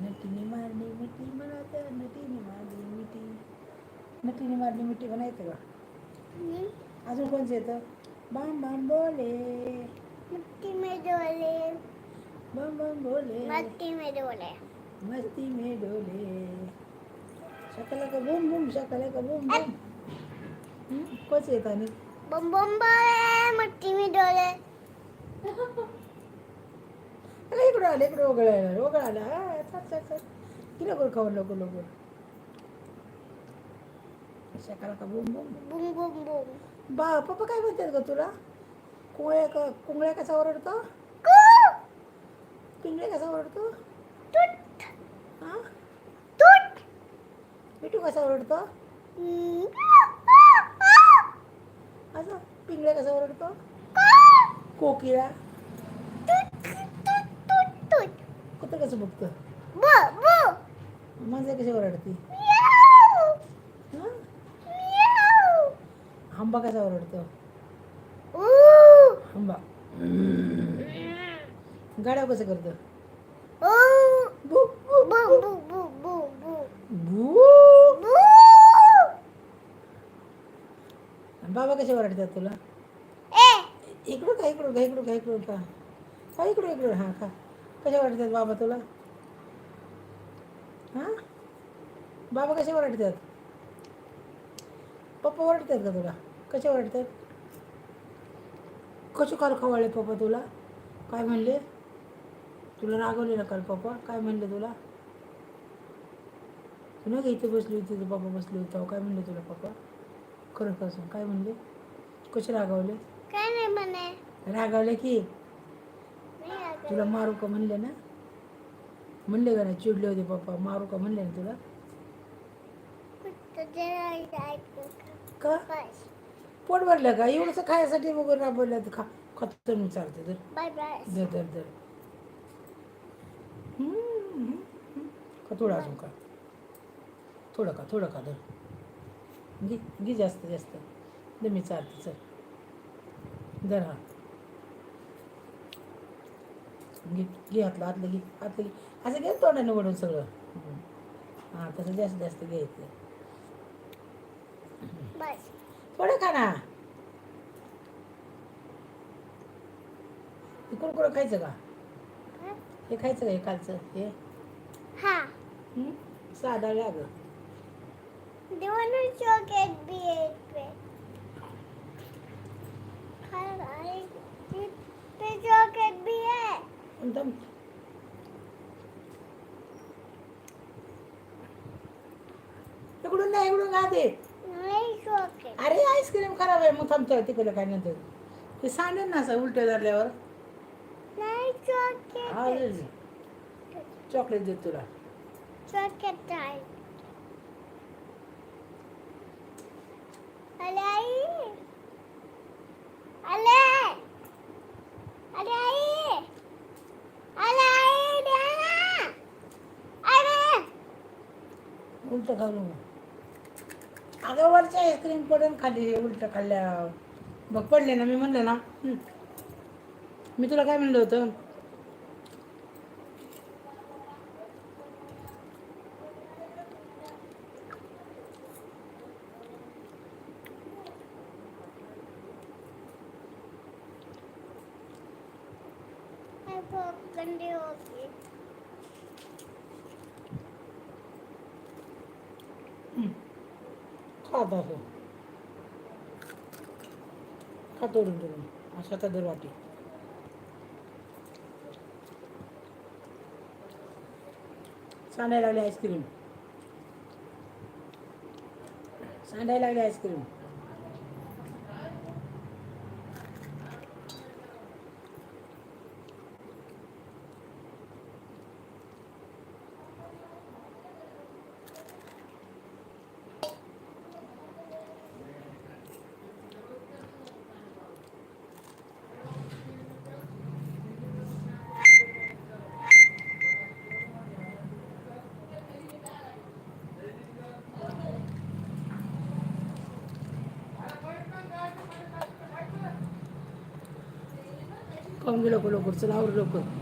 नटीने मारली मिठी मला तर नटीने मारली मिठी. नटीने मारली मिठी म्हणायचं का? अजून कोणचं येतं? बाम बाम बोले मस्ती में डोले, बम बम बोले मस्ती में डोले, मस्ती में डोले शकला का बूम बूम शकला का बूम बूम. कोणचं येतं आणि? बम बम बोले मस्ती में डोले. अरे इकडं आलं इकडं ओघळायला ओघळायला हा चल चल चल की लवकर खाऊ लवकर लवकर. शकला का boom boom. Boom boom boom. पप्पा काय म्हणतात ग तुला? कुंगळ्या कसा ओरडतो? पिंगळे कसा ओरडतो? टूट हा टूट. मिठू कसा ओरडतो? असं पिंगळे कसा ओरडतो? कोकिळा कुत्र कसं बघतं? मांजर कशी ओरडते? आंबा कसा ओरडतो? आंबा गाड्या कसं करतं? बू बू बू. बाबा कसे ओरडतात तुला? इकडून का इकडून का इकडून का इकडून का का इकडून इकडून हा का कसे ओरडतात बाबा तुला? हा बाबा कसे ओरडतात? पप्पा ओरडतात का तुला? कसे ओरडतात? कसे काल खवळले पप्पा तुला? काय म्हणले? तुला रागवले ना काल पप्पा? काय म्हणले तुला? तू नाही का इथे बसली होती तिथे पप्पा बसले होते काय म्हणले तुला पप्पा? खरं कसं काय म्हणले? कसे रागवले? काय नाही म्हणे. रागवले की तुला मारू का म्हणले ना? म्हणले का नाही चिडले होते पप्पा मारू का म्हणले ना तुला? का पोट भरलं का? एवढंच खायसाठी वगैरे राबवलं तर खतर चालते तर बाय बाय. दर दर दर का थोडं अजून का थोडं का दर घे जास्त जास्त दर मी चालते चल दर हा घे आतलं घे असं घे तोंडाने वडून सगळं. हां तसं जास्त जास्त घ्यायचं. थोडं खा ना. कुरकुरं खायचं का? हे खायचं का हे कालचं हे? हा साधा लाग देवानं चॉकलेट बी आहे ते चॉकलेट बी आहे. इकडून नाही इकडून का ते? नाही चॉकलेट. अरे आईस्क्रीम खराब आहे मग थांबतोय तिकडे काय नंतर ते सांडेल ना असं उलट्या झाल्यावर. नाही चॉकलेट. चॉकलेट देत तुला. चॉकलेट आहे. आले आई आले आले आई आले आई द्या ना आले. उलट खाऊ अगं वरच्या आईस्क्रीम पडून खाली उलट खाल्ल्या मग पडले ना मी म्हणलं ना मी तुला काय म्हणलं होतं? गंदी होगी. खात असं खा तोडून अशा तर दर वाटी सांडायला लागले आईस्क्रीम सांडायला लागले आईस्क्रीम. खाऊन गेलो लवकर चला आवर लवकर.